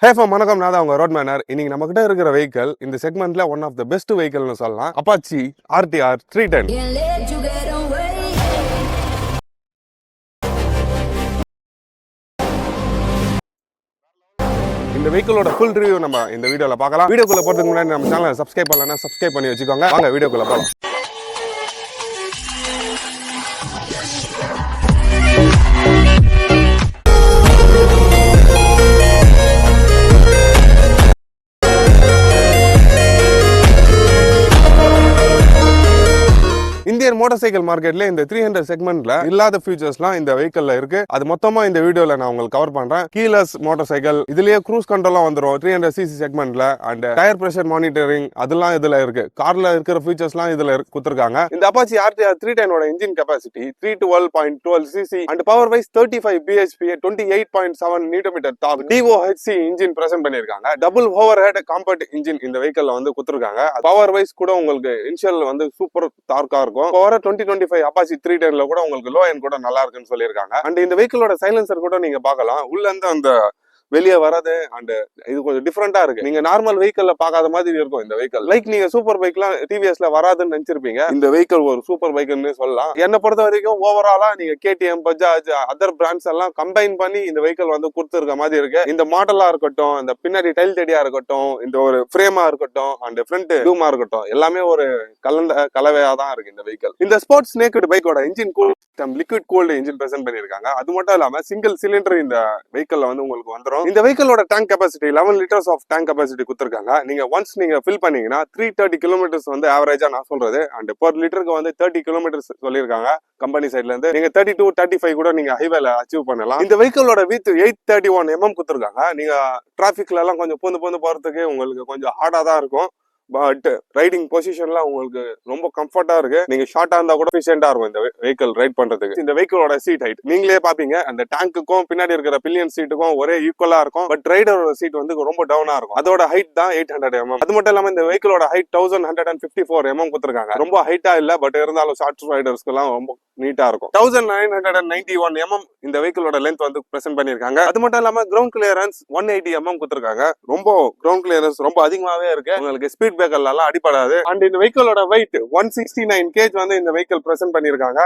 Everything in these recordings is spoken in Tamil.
ஹே ஃபார்ம் வணக்கம், நான் தான் உங்க ரோட் மேனர். இன்னைக்கு நம்ம கிட்ட இருக்கிற வெஹிக்கல் இந்த செக்மெண்ட்ல ஒன் ஆஃப் த பெஸ்ட் வெஹிக்கல்னு சொல்லலாம். Apache RTR 310. இந்த வெஹிக்கலோட ஃபுல் ரிவ்யூ நம்ம இந்த வீடியோல பார்க்கலாம். வீடியோக்குள்ள போறதுக்கு முன்னாடி நம்ம சேனலை சப்ஸ்கிரைப் பண்ணலன்னா சப்ஸ்கிரைப் பண்ணி வச்சுக்கோங்க. வாங்க வீடியோக்குள்ள போகலாம். இந்தியன் மோட்டார் சைக்கிள் மார்க்கெட்ல இந்த 300 செக்மெண்ட்ல இல்லாத ஃபீச்சர்ஸ்லாம் இந்த வெஹிக்கல்ல இருக்கு. அது மொத்தமா இந்த வீடியோல நான் உங்களுக்கு கவர் பண்றேன். கீலெஸ் மோட்டார் சைக்கிள், இதுலயே க்ரூஸ் கண்ட்ரோலாம் வந்துரும் 300cc செக்மெண்ட்ல. அண்ட் டயர் பிரஷர் மானிட்டரிங் அதெல்லாம் இதுல இருக்கு. கார்ல இருக்கிற ஃபீச்சர்ஸ்லாம் இதுல கொடுத்திருக்காங்க. இந்த அப்பாச்சி RTR 310 ஓட engine capacity 312.12cc and power wise 35 bhp 28.7 Nm torque DOHC engine present பண்ணிருக்காங்க. Double overhead compact engine இந்த வெஹிக்கல்ல வந்து கொடுத்திருக்காங்க. பவர் வைஸ் கூட உங்களுக்கு இனிஷியல் வந்து சூப்பர் டார்க்கா இருக்கும். 2025 அப்பாச்சி 310ல கூட உங்களுக்கு லோ எண்ட் கூட நல்லா இருக்குன்னு சொல்லியிருக்காங்க. அண்ட் இந்த வெஹிக்கலோட சைலன்சர் கூட நீங்க பார்க்கலாம். உள்ள இருந்து அந்த வெளியே வராது. அண்ட் இது கொஞ்சம் டிஃப்ரெண்டா இருக்கு. நீங்க நார்மல் வெஹிக்கல்ல பார்க்காத மாதிரி இருக்கும் இந்த வெஹிக்கல். லைக் நீங்க சூப்பர் பைக்லாம் டிவிஎஸ்ல வராதுன்னு நினைச்சிருப்பீங்க. இந்த வெஹிக்கல் ஒரு சூப்பர் பைக்னு சொல்லலாம். என்னை பொறுத்த வரைக்கும் ஓவராலா நீங்க KTM, பஜாஜ், அதர் பிராண்ட்ஸ் எல்லாம் கம்பைன் பண்ணி இந்த வெஹிக்கல் வந்து கொடுத்துருக்க மாதிரி இருக்கு. இந்த மாடலா இருக்கட்டும், இந்த பின்னாடி டைல் டெடியா இருக்கட்டும், இந்த ஒரு ஃப்ரேமா இருக்கட்டும், அண்ட் ஃப்ரண்ட் டூமா இருக்கட்டும், எல்லாமே ஒரு கலந்த கலவையா தான் இருக்கு இந்த வெஹிக்கல். இந்த ஸ்போர்ட்ஸ் நேக்கட் பைக்கோட engine liquid cooled engine present பண்ணிருக்காங்க. அது மட்டும் இல்லாம சிங்கிள் சிலிண்டர் இந்த வெஹிக்கல்ல வந்து உங்களுக்கு வந்துடும். இந்த வெஹிக்கலோட tank capacity 11 litres of tank capacity கொடுத்திருக்காங்க. நீங்க ஒன்ஸ் நீங்க ஃபில் பண்ணீங்கன்னா 330 கிலோமீட்டர்ஸ் வந்து ஆவரேஜா நான் சொல்றது. அண்ட் பெர் லிட்டருக்கு வந்து 30 கிலோமீட்டர்ஸ் சொல்லியிருக்காங்க கம்பெனி சைட்ல இருந்து. நீங்க 32, 35 கூட நீங்க ஹைவேல அச்சீவ் பண்ணலாம். இந்த வெஹிக்கலோட வித் 831 mm கொடுத்திருக்காங்க. நீங்க டிராபிக்ல எல்லாம் கொஞ்சம் பூந்து போறதுக்கு உங்களுக்கு கொஞ்சம் ஹார்டா தான் இருக்கும். பட் ரைடிங் பொசிஷன்ல உங்களுக்கு ரொம்ப கம்ஃபர்ட்டா இருக்கு. நீங்க ஷார்ட்டா இருந்தா கூட எஃபிஷியன்ட்டா இருக்கும் இந்த வெஹிக்கல் ரைட் பண்றதுக்கு. இந்த வெஹிக்கலோட சீட் ஹைட் நீங்களே பாப்பீங்க. அந்த டேங்குக்கும் பின்னாடி இருக்கிற பில்லியன் சீட்டுக்கும் ஒரே ஈக்குவலா இருக்கும். பட் ரைடரோட சீட் வந்து ரொம்ப டவுனா இருக்கும். அதோட ஹைட் தான் 800 mm. அது மட்டும் இல்லாம இந்த வெஹிக்கலோட ஹைட் 1154 mm கொடுத்திருக்காங்க. ரொம்ப ஹைட்டா இல்ல, பட் இருந்தாலும் ஷார்ட் ரைடர்ஸ்க்கு எல்லாம் ரொம்ப நீட்டா இருக்கும். 1991 mm இந்த வெஹிக்கலோட லென்த் வந்து பிரசன்ட் பண்ணிருக்காங்க. அது மட்டும் இல்லாம கிரவுண்ட் கிளியரன்ஸ் 180 mm கொடுத்திருக்காங்க. ரொம்ப கிரவுண்ட் கிளியரன்ஸ் ரொம்ப அதிகமாவே இருக்கு. உங்களுக்கு ஸ்பீட் பிரேக்கர்ல எல்லாம் அடிபடாது. அண்ட் இந்த வெஹிக்கலோட வெயிட் 169 kg வந்து இந்த வெஹிக்கல் பிரசன்ட் பண்ணிருக்காங்க.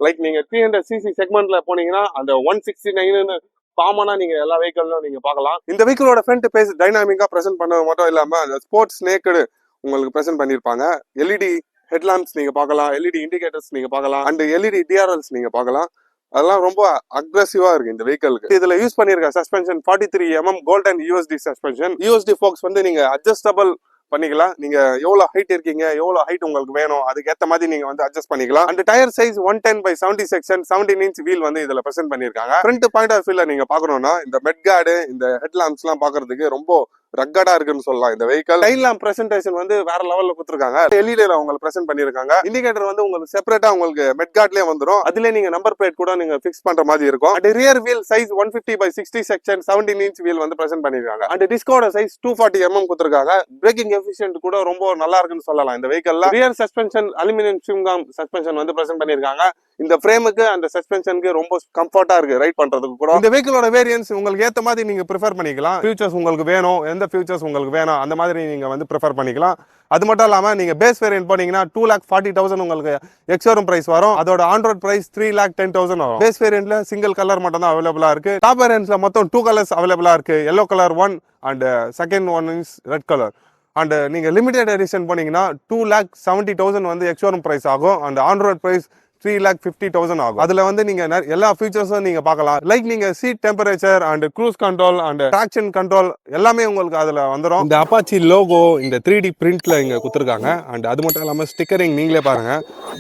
லைக் நீங்க 300cc செக்மெண்ட்ல போனீங்கன்னா அந்த 169 காமனா நீங்க எல்லா வெஹிக்கல்லும் நீங்க பார்க்கலாம். இந்த வெஹிக்கலோட ஃப்ரண்ட் பேஸ் டைனாமிக்கா பிரசன்ட் பண்ணது மட்டும் இல்லாம அந்த ஸ்போர்ட்ஸ் நேக்கடு உங்களுக்கு பிரசன்ட் பண்ணிருப்பாங்க. LED ஹெட்லாம்ப்ஸ் நீங்க பார்க்கலாம், LED இண்டிகேட்டர்ஸ் நீங்க பார்க்கலாம், அண்ட் LED DRLs நீங்க பார்க்கலாம். அதெல்லாம் ரொம்ப அக்ரெசிவா இருக்கு இந்த வெஹிக்கலுக்கு. இதுல யூஸ் பண்ணிருக்க suspension 43 mm golden USD suspension. USD ஃபோக்ஸ் வந்து நீங்க அட்ஜஸ்டபிள் பண்ணிக்கலாம். நீங்க எவ்வளவு ஹைட் இருக்கீங்க, எவ்வளவு ஹைட் உங்களுக்கு வேணும், அதுக்கு ஏத்த மாதிரி நீங்க வந்து அட்ஜஸ்ட் பண்ணிக்கலாம். And tyre size 110/70 section 17 inch wheel வந்து இதுல பிரசன்ட் பண்ணிருக்காங்க. ஃப்ரண்ட் பாயிண்ட் ஆஃப் வியூல நீங்க பாக்கணும்னா இந்த மெட் கார்டு, இந்த ஹெட்லாம்ப்ஸ் எல்லாம் பாக்குறதுக்கு ரொம்ப ரக்கடா இருக்குன்னு சொல்லலாம் இந்த வெஹிக்கல். டைல் லாம்ப் பிரசன்டேஷன் வந்து வேற லெவல்ல கொடுத்திருக்காங்க. LED ல உங்களுக்கு பிரசன்ட் பண்ணிருக்காங்க. இண்டிகேட்டர் வந்து உங்களுக்கு செப்பரேட்டா உங்களுக்கு மெட் கார்ட்லயே வந்துரும். அதுல நீங்க நம்பர் பிளேட் கூட நீங்க ஃபிக்ஸ் பண்ற மாதிரி இருக்கும். And rear wheel size 150/60 section 17 inch wheel வந்து பிரசன்ட் பண்ணிருக்காங்க. அண்ட் டிஸ்கோட சைஸ் 240 mm கொடுத்திருக்காங்க. பிரேக்கிங் எஃபிஷியன்ட் கூட ரொம்ப நல்லா இருக்குன்னு சொல்லலாம் இந்த வெஹிக்கல்ல. ரியர் சஸ்பென்ஷன் அலுமினியம் சிம்காம் சஸ்பென்ஷன் வந்து பிரசன்ட் பண்ணிருக்காங்க. இந்த ஃப்ரேமுக்கு அந்த சஸ்பென்ஷனுக்கு ரொம்ப கம்ஃபர்ட்டா இருக்கு ரைட் பண்றதுக்கு கூட. இந்த வெஹிக்கலோட வேரியன்ஸ் உங்களுக்கு ஏத்த மாதிரி நீங்க ப்ரிஃபர் பண்ணிக்கலாம். ஃபியூச்சர்ஸ் உங்களுக்கு வேணும், எந்த ஃபியூச்சர்ஸ் உங்களுக்கு வேணும் அந்த மாதிரி நீங்க வந்து ப்ரிஃபர் பண்ணிக்கலாம். அது மட்டும் இல்லாம நீங்க பேஸ் வேரியன்ட் போனீங்கன்னா 2,40,000 உங்களுக்கு எக்ஸ்ஷோரூம் பிரைஸ் வரும். அதோட ஆன் ரோட் பிரைஸ் 3,10,000 வரும். பேஸ் வேரியன்ட்ல சிங்கிள் கலர் மட்டும் தான் அவைலபிளா இருக்கு. டாப் வேரியன்ட்ல மொத்தம் 2 கலர்ஸ் அவைலபிளா இருக்கு. Yellow colour 1 and second one is red colour. And நீங்க லிமிடெட் எடிஷன் போனீங்கன்னா 2,70,000 வந்து எக்ஸ்ஷோரூம் பிரைஸ் ஆகும். அண்ட் ஆன் ரோட் பிரைஸ் 3,50,000 ஆகும். அதுல வந்து நீங்க எல்லா ஃபீச்சர்ஸும் நீங்க பார்க்கலாம். லைக் நீங்க seat temperature and cruise control and traction control எல்லாமே உங்களுக்கு அதுல வந்துடும். இந்த அப்பாச்சி லோகோ இந்த 3D பிரிண்ட்ல இங்க கொடுத்துருக்காங்க. அண்ட் அது மட்டும் இல்லாம ஸ்டிக்கரிங் நீங்களே பாருங்க.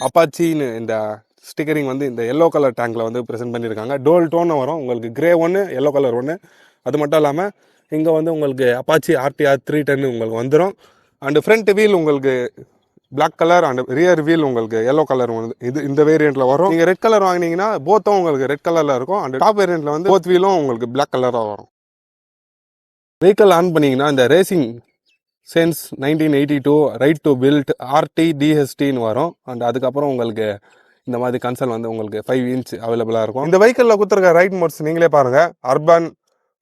அப்பாச்சின்னு இந்த ஸ்டிக்கரிங் வந்து இந்த எல்லோ கலர் டேங்க்ல வந்து பிரசன்ட் பண்ணியிருக்காங்க. டோல் டோன் வரும் உங்களுக்கு, கிரே 1 எல்லோ கலர் 1. அது மட்டும் இல்லாம இங்க வந்து உங்களுக்கு அப்பாச்சி RTR 310 உங்களுக்கு வந்துடும். அண்ட் ஃப்ரண்ட் வீல் உங்களுக்கு black colour and rear wheel உங்களுக்கு எல்லோ கலர் இது இந்த வேரியன்ட்ல வரும். நீங்க ரெட் கலர் வாங்கினீங்கன்னா போத்தும் உங்களுக்கு ரெட் கலர்ல இருக்கும். அண்ட் டாப் வேரியன்ட்ல வந்து போத் வீலும் உங்களுக்கு பிளாக் கலரா வரும். வெஹிக்கல் ஆன் பண்ணீங்கன்னா இந்த racing since 1982 right to build RTDSTன்னு வரும். அண்ட் அதுக்கப்புறம் உங்களுக்கு இந்த மாதிரி கன்சோல் வந்து உங்களுக்கு 5 inch அவைலபிளா இருக்கும். இந்த வெஹிக்கல்ல கொடுத்துருக்க ரைட் மோட்ஸ் நீங்களே பாருங்க. Urban,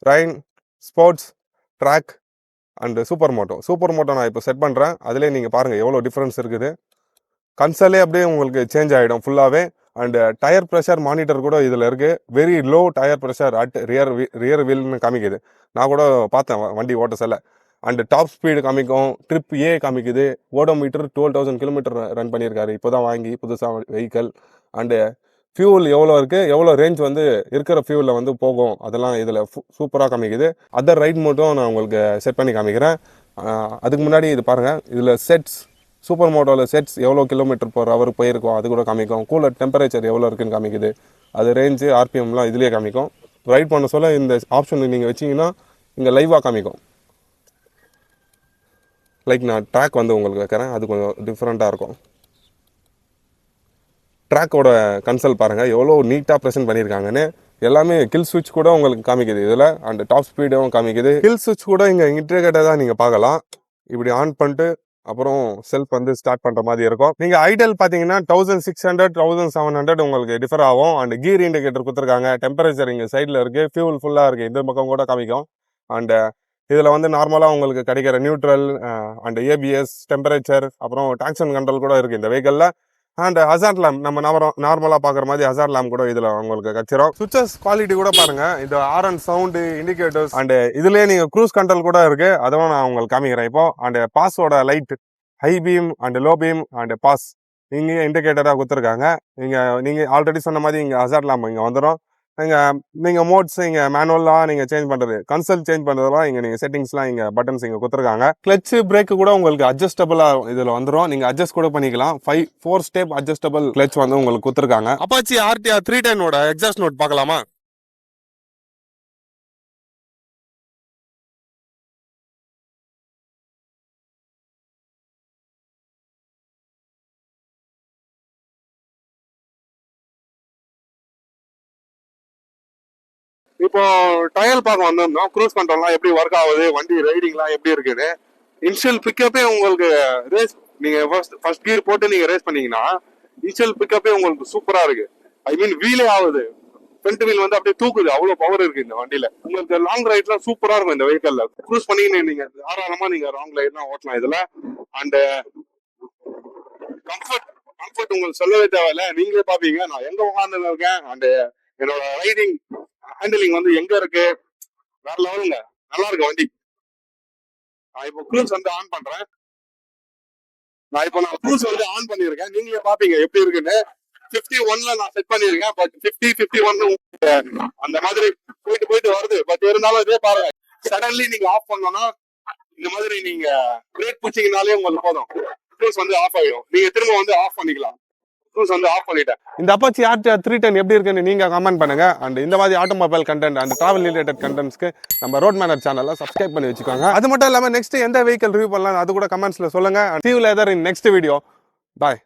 rain, sports, track and super moto நான் இப்போ செட் பண்ணுறேன். அதிலே நீங்கள் பாருங்கள் எவ்வளோ டிஃப்ரென்ஸ் இருக்குது. கன்சோலே அப்படியே உங்களுக்கு சேஞ்ச் ஆகிடும் ஃபுல்லாகவே. அண்ட் டயர் ப்ரெஷர் மானிட்டர் கூட இதில் இருக்குது. Very low tyre pressure at rear வீல்னு காமிக்குது. நான் கூட பார்த்தேன் வண்டி ஓட்ட செல்ல. அண்ட் டாப் ஸ்பீடு காமிக்கும், ட்ரிப் ஏ காமிக்குது. ஓடோமீட்டர் 12,000 கிலோமீட்டர் ரன் பண்ணியிருக்காரு இப்போ தான் வாங்கி புதுசாக வெஹிக்கல். அண்டு ஃபியூல் எவ்வளோ இருக்குது, எவ்வளோ ரேஞ்ச் வந்து இருக்கிற ஃபியூலில் வந்து போகும், அதெல்லாம் இதில் சூப்பராக காமிக்குது. அதர் ரைட் மட்டும் நான் உங்களுக்கு செட் பண்ணி காமிக்கிறேன். அதுக்கு முன்னாடி இது பாருங்கள், இதில் செட்ஸ் சூப்பர் மோட்டோவில் செட்ஸ் எவ்வளோ கிலோமீட்டர் பர் ஹவர் போயிருக்கோம் அது கூட காமிக்கும். கூலர் டெம்பரேச்சர் எவ்வளோ இருக்குன்னு காமிக்குது. அது ரேஞ்சு ஆர்பிஎம்லாம் இதுலேயே காமிக்கும். ரைட் பண்ண சொல்ல இந்த ஆப்ஷன் நீங்கள் வச்சிங்கன்னா இங்கே லைவாக காமிக்கும். லைக் நான் ட்ராக் வந்து உங்களுக்கு வைக்கிறேன், அது கொஞ்சம் டிஃப்ரெண்ட்டாக இருக்கும். ட்ராக்கோட கன்சோல் பாருங்கள் எவ்வளோ நீட்டாக ப்ரெசென்ட் பண்ணியிருக்காங்கன்னு. எல்லாமே கில் சுவிட்ச் கூட உங்களுக்கு காமிக்குது இதில். அண்ட் டாப் ஸ்பீடும் காமிக்குது. கில் சுவிட்ச் கூட இங்கே இன்டர்கேட்டடாக தான் நீங்கள் பார்க்கலாம். இப்படி ஆன் பண்ணிட்டு அப்புறம் செல்ஃப் வந்து ஸ்டார்ட் பண்ணுற மாதிரி இருக்கும். நீங்கள் ஐடல் பார்த்தீங்கன்னா 1600 1700 உங்களுக்கு டிஃபர் ஆகும். அண்ட் கீர் இண்டிகேட்டர் கொடுத்துருக்காங்க. டெம்பரேச்சர் இங்கே சைடில் இருக்குது. ஃபியூல் ஃபுல்லாக இருக்குது, இந்த பக்கம் கூட காமிக்கும். அண்டு இதில் வந்து நார்மலாக உங்களுக்கு கிடைக்கிற நியூட்ரல் அண்ட் ஏபிஎஸ் டெம்பரேச்சர் அப்புறம் டாக்ஸன் கண்ட்ரோல் கூட இருக்குது இந்த வெஹிக்கலில். அண்ட் ஹசார்ட் லேம்ப் நம்ம நார்மலாக பார்க்குற மாதிரி ஹசார்ட் லேம்ப் கூட இதில் உங்களுக்கு கச்சிரும். சுவிச்சஸ் குவாலிட்டி கூட பாருங்கள். இது ஆர்என் சவுண்டு இண்டிகேட்டர்ஸ் அண்டு இதுலேயே நீங்கள் க்ரூஸ் கண்ட்ரோல் கூட இருக்குது. அதுவும் நான் உங்களுக்கு காமிக்கிறேன் இப்போ. அண்டு பாஸோட light high beam and low beam and pass இங்கே இண்டிகேட்டராக கொடுத்துருக்காங்க. நீங்கள் ஆல்ரெடி சொன்ன மாதிரி இங்கே ஹசார்ட் லேம்ப் இங்கே வந்துடும். நீங்கள் மோட்ஸ் இங்கே மேனுவலாக நீங்கள் சேஞ்ச் பண்ணுறது, கன்சோல் சேஞ்ச் பண்ணுறதுலாம் இங்கே நீங்கள் செட்டிங்ஸ்லாம் இங்கே பட்டன்ஸ் இங்கே கொடுத்துருக்காங்க. கிளச்சு பிரேக்கு கூட உங்களுக்கு அட்ஜஸ்டபிளாக இதில் வந்துடும். நீங்கள் அட்ஜஸ்ட் கூட பண்ணிக்கலாம். 4 ஸ்டெப் அட்ஜஸ்டபிள் கிளச் வந்து உங்களுக்கு கொடுத்துருக்காங்க. அப்பாச்சி RTR 310 எக்ஸாஸ்ட் நோட் பார்க்கலாமா? இப்போ டயல் பார்க்க வந்திருந்தோம். க்ரூஸ் கண்ட்ரோல்லாம் எப்படி ஒர்க் ஆகுது, வண்டி ரைடிங்லாம் எப்படி இருக்குது. இனிஷியல் பிக்கப்பே உங்களுக்கு ரேஸ், நீங்க ஃபர்ஸ்ட் கியர் போட்டு நீங்க ரேஸ் பண்ணீங்கன்னா இனிஷியல் பிக்கப்பே உங்களுக்கு சூப்பரா இருக்கு. ஐ மீன் வீலே ஆகுது. ஃப்ரண்ட் வீல் வந்து அப்படியே தூக்குது, அவ்வளவு பவர் இருக்கு இந்த வண்டியில. உங்களுக்கு லாங் ரைட்லாம் சூப்பரா இருக்கும் இந்த வெஹிக்கல்ல. க்ரூஸ் பண்ணீங்கன்னா நீங்க தாராளமா நீங்க லாங் ரைட்லாம் ஓட்டலாம் இதுல. அண்ட் கம்ஃபர்ட் உங்களுக்கு சொல்லவே தேவையில்ல, நீங்களே பாப்பீங்க நான் எங்க உட்கார்ந்து இருக்கேன். அண்ட் என்னோட ரைடிங் ஹேண்டிலிங் வந்து எங்க இருக்கு, வேற லெவலுங்க, நல்லா இருக்கு வண்டி. நான் இப்போ க்ரூஸ் வந்து ஆன் பண்றேன். நான் க்ரூஸ் வந்து ஆன் பண்ணிருக்கேன், நீங்களே பாப்பீங்க எப்படி இருக்குன்னு. 51ல நான் செட் பண்ணிருக்கேன். பட் 50 51 அந்த மாதிரி போயிட்டு வருது. பட் இருந்தாலும் இதே பாருங்க, சடன்லி நீங்க ஆஃப் பண்ணோம்னா இந்த மாதிரி நீங்க பிரேக் பிடிச்சீங்கனாலே உங்களுக்கு போதும், க்ரூஸ் வந்து ஆஃப் ஆயிடும். நீங்க திரும்ப வந்து ஆஃப் பண்ணிக்கலாம். வந்து ஆஃப் பண்ணிட்டேன். இந்த அப்பாச்சி RTR 310 எப்படி இருக்குன்னு நீங்க கமெண்ட் பண்ணுங்க. அண்ட் இந்த மாதிரி automobile content and travel related கண்டென்ட்ஸ்க்கு நம்ம ரோட் மேனர் சேனலை சப்ஸ்கிரைப் பண்ணி வச்சுக்கோங்க. அது மட்டும் இல்லாமல் நெக்ஸ்ட் எந்த வெஹிக்கல் ரிவ்யூ பண்ணலாம் அது கூட கமெண்ட்ஸ்ல சொல்லுங்க. See you later in next video. Bye.